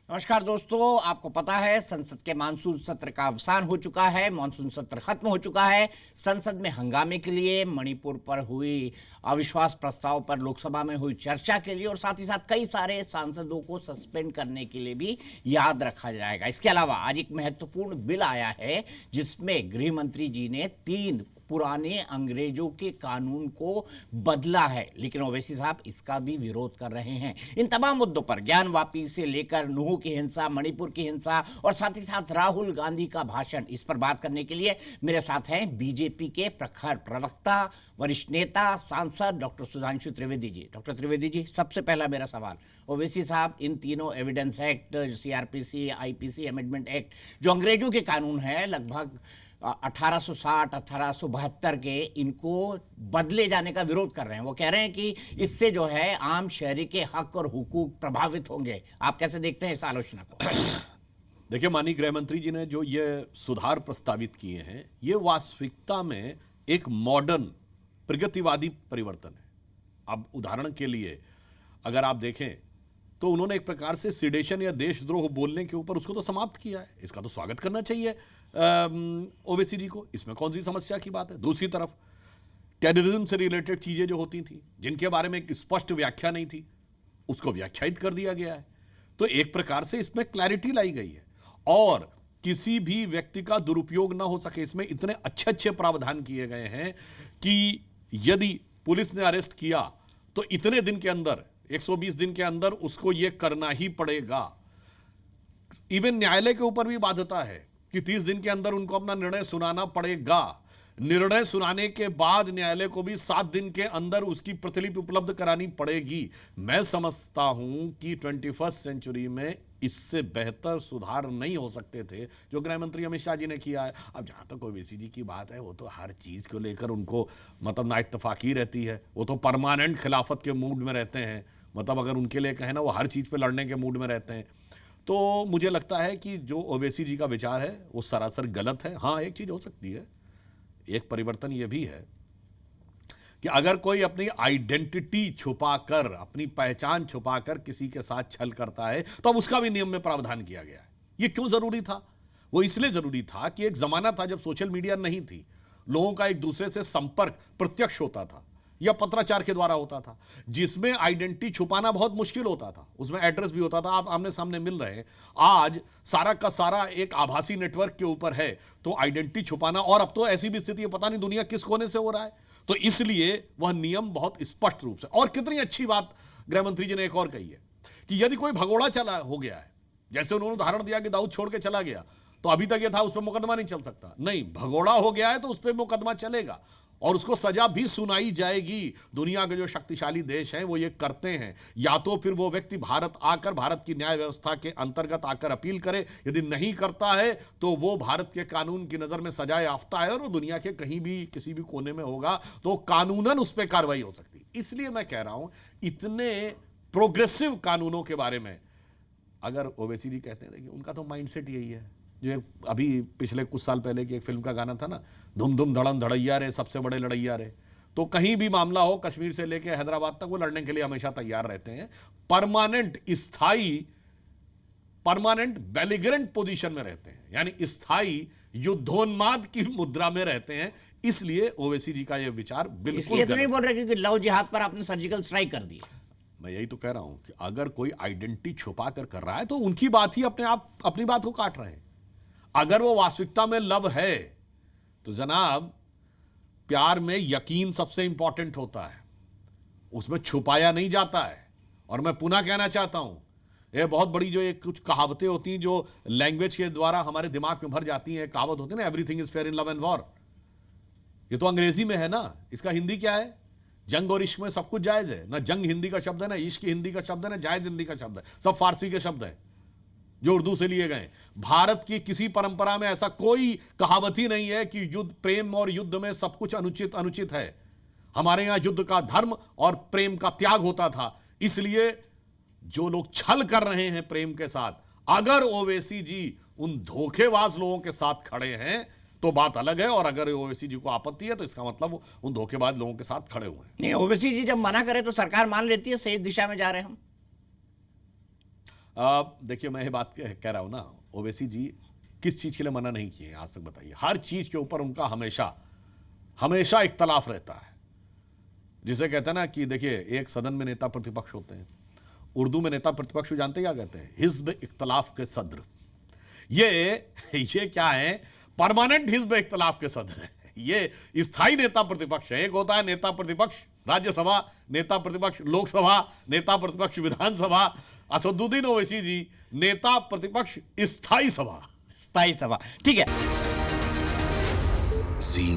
नमस्कार दोस्तों, आपको पता है संसद के मानसून सत्र का अवसान हो चुका है। मानसून सत्र खत्म हो चुका है। संसद में हंगामे के लिए, मणिपुर पर हुई अविश्वास प्रस्ताव पर लोकसभा में हुई चर्चा के लिए और साथ ही साथ कई सारे सांसदों को सस्पेंड करने के लिए भी याद रखा जाएगा। इसके अलावा आज एक महत्वपूर्ण बिल आया है जिसमें गृह मंत्री जी ने 3 पुराने अंग्रेजों के कानून को बदला है, लेकिन ओवैसी साहब इसका भी विरोध कर रहे हैं। इन तमाम मुद्दों पर ज्ञान वापी से लेकर नूह की हिंसा, मणिपुर की हिंसा और साथ ही साथ राहुल गांधी का भाषण, इस पर बात करने के लिए मेरे साथ हैं बीजेपी के प्रखर प्रवक्ता, वरिष्ठ नेता, सांसद डॉक्टर सुधांशु त्रिवेदी जी। डॉक्टर त्रिवेदी जी, सबसे पहला मेरा सवाल, ओवैसी साहब इन तीनों evidence act, CrPC, IPC amendment act, जो अंग्रेजों के कानून है लगभग 1860 1872 के, इनको बदले जाने का विरोध कर रहे हैं। वो कह रहे हैं कि इससे जो है आम शहरी के हक और हुकूक प्रभावित होंगे। आप कैसे देखते हैं इस आलोचना को? देखिए, माननीय गृह मंत्री जी ने जो ये सुधार प्रस्तावित किए हैं, ये वास्तविकता में एक मॉडर्न प्रगतिवादी परिवर्तन है। अब उदाहरण के लिए अगर आप देखें तो उन्होंने एक प्रकार से सिडेशन या देशद्रोह बोलने के ऊपर उसको तो समाप्त किया है। इसका तो स्वागत करना चाहिए ओवैसी जी को, इसमें कौन सी समस्या की बात है। दूसरी तरफ टेररिज्म से रिलेटेड चीजें जो होती थी, जिनके बारे में एक स्पष्ट व्याख्या नहीं थी, उसको व्याख्यायित कर दिया गया है। तो एक प्रकार से इसमें क्लैरिटी लाई गई है और किसी भी व्यक्ति का दुरुपयोग ना हो सके, इसमें इतने अच्छे अच्छे प्रावधान किए गए हैं कि यदि पुलिस ने अरेस्ट किया तो इतने दिन के अंदर, 120 दिन के अंदर उसको यह करना ही पड़ेगा। इवन न्यायालय के ऊपर भी बाध्यता है कि 30 दिन के अंदर उनको अपना निर्णय सुनाना पड़ेगा। निर्णय सुनाने के बाद न्यायालय को भी 7 दिन के अंदर उसकी प्रतिलिपि उपलब्ध करानी पड़ेगी। मैं समझता हूं कि 21st सेंचुरी में इससे बेहतर सुधार नहीं हो सकते थे जो गृह मंत्री अमित शाह जी ने किया है। अब जहां तक ओवैसी जी की बात है, वो तो हर चीज को लेकर उनको मतलब ना इत्तेफाकी रहती है। वो तो परमानेंट खिलाफत के मूड में रहते हैं। मतलब अगर उनके लिए कहें ना, वो हर चीज पे लड़ने के मूड में रहते हैं। तो मुझे लगता है कि जो ओवैसी जी का विचार है वो सरासर गलत है। हाँ, एक चीज हो सकती है, एक परिवर्तन यह भी है कि अगर कोई अपनी आइडेंटिटी छुपाकर, अपनी पहचान छुपाकर किसी के साथ छल करता है तो अब उसका भी नियम में प्रावधान किया गया है। यह क्यों जरूरी था? वो इसलिए जरूरी था कि एक जमाना था जब सोशल मीडिया नहीं थी, लोगों का एक दूसरे से संपर्क प्रत्यक्ष होता था या पत्राचार के द्वारा होता था, जिसमें आइडेंटिटी छुपाना बहुत मुश्किल होता था। उसमें एड्रेस भी होता था, आप आमने सामने मिल रहे हैं। आज सारा का सारा एक आभासी नेटवर्क के ऊपर है, तो आइडेंटिटी छुपाना, और अब तो ऐसी भी स्थिति है, पता नहीं दुनिया किस कोने से हो रहा है। तो इसलिए वह नियम बहुत स्पष्ट रूप से, और कितनी अच्छी बात गृह मंत्री जी ने एक और कही है कि यदि कोई भगोड़ा चला हो गया है, जैसे उन्होंने उदाहरण दिया कि दाऊद छोड़ के चला गया, तो अभी तक यह था उस पर मुकदमा नहीं चल सकता। नहीं, भगोड़ा हो गया है तो उस पर मुकदमा चलेगा और उसको सजा भी सुनाई जाएगी। दुनिया के जो शक्तिशाली देश हैं वो ये करते हैं। या तो फिर वो व्यक्ति भारत आकर, भारत की न्याय व्यवस्था के अंतर्गत आकर अपील करे, यदि नहीं करता है तो वो भारत के कानून की नजर में सजा याफ्ता है और वो दुनिया के कहीं भी किसी भी कोने में होगा तो कानूनन उस पर कार्रवाई हो सकती। इसलिए मैं कह रहा हूं, इतने प्रोग्रेसिव कानूनों के बारे में अगर ओवैसी जी कहते हैं, देखिए उनका तो माइंडसेट यही है। जो अभी पिछले कुछ साल पहले की एक फिल्म का गाना था ना, धुम धुम धड़म धड़ैया रे, सबसे बड़े लड़ैया रे। तो कहीं भी मामला हो, कश्मीर से लेकर हैदराबाद तक, वो लड़ने के लिए हमेशा तैयार रहते हैं। परमानेंट, स्थायी, परमानेंट बेलिगरेंट पोजीशन में रहते हैं, यानी स्थायी युद्धोन्माद की मुद्रा में रहते हैं। इसलिए ओवैसी जी का यह विचार बिल्कुल इसलिए तो नहीं बोल रहे कि लव जिहाद पर आपने सर्जिकल स्ट्राइक कर दी। मैं यही तो कह रहा हूं कि अगर कोई आइडेंटिटी छुपा कर रहा है तो उनकी बात ही अपने आप अपनी बात को काट रहे हैं। अगर वो वास्तविकता में लव है तो जनाब, प्यार में यकीन सबसे इंपॉर्टेंट होता है, उसमें छुपाया नहीं जाता है। और मैं पुनः कहना चाहता हूं, ये बहुत बड़ी जो एक कुछ कहावतें होती हैं जो लैंग्वेज के द्वारा हमारे दिमाग में भर जाती हैं। कहावत होती है ना, everything is fair in love and war. ये तो अंग्रेजी में है ना, इसका हिंदी क्या है? जंग और इश्क में सब कुछ जायज है ना। जंग हिंदी का शब्द है ना, इश्क हिंदी का शब्द है ना, जायज हिंदी का शब्द है। सब फारसी के शब्द है जो उर्दू से लिए गए। भारत की किसी परंपरा में ऐसा कोई कहावत ही नहीं है कि युद्ध, प्रेम और युद्ध में सब कुछ अनुचित अनुचित है। हमारे यहां युद्ध का धर्म और प्रेम का त्याग होता था। इसलिए जो लोग छल कर रहे हैं प्रेम के साथ, अगर ओवैसी जी उन धोखेबाज लोगों के साथ खड़े हैं तो बात अलग है, और अगर ओवैसी जी को आपत्ति है तो इसका मतलब वो उन धोखेबाज लोगों के साथ खड़े हुए हैं। नहीं, ओवैसी जी जब मना करे तो सरकार मान लेती है सही दिशा में जा रहे हैं हम। देखिए मैं ये बात कह रहा हूं ना, ओवैसी जी किस चीज के लिए मना नहीं किए आज तक बताइए? हर चीज के ऊपर उनका हमेशा हमेशा इख्तलाफ रहता है। जिसे कहते हैं ना कि देखिए एक सदन में नेता प्रतिपक्ष होते हैं, उर्दू में नेता प्रतिपक्ष जानते क्या कहते हैं? हिज्ब इख्तलाफ के सदर। ये क्या है? परमानेंट हिज्ब इख्तलाफ के सदर है। ये स्थायी नेता प्रतिपक्ष है। एक होता है नेता प्रतिपक्ष राज्यसभा, नेता प्रतिपक्ष लोकसभा, नेता प्रतिपक्ष विधानसभा। असदुद्दीन ओवैसी जी नेता प्रतिपक्ष स्थायी सभा। स्थायी सभा, ठीक है। जी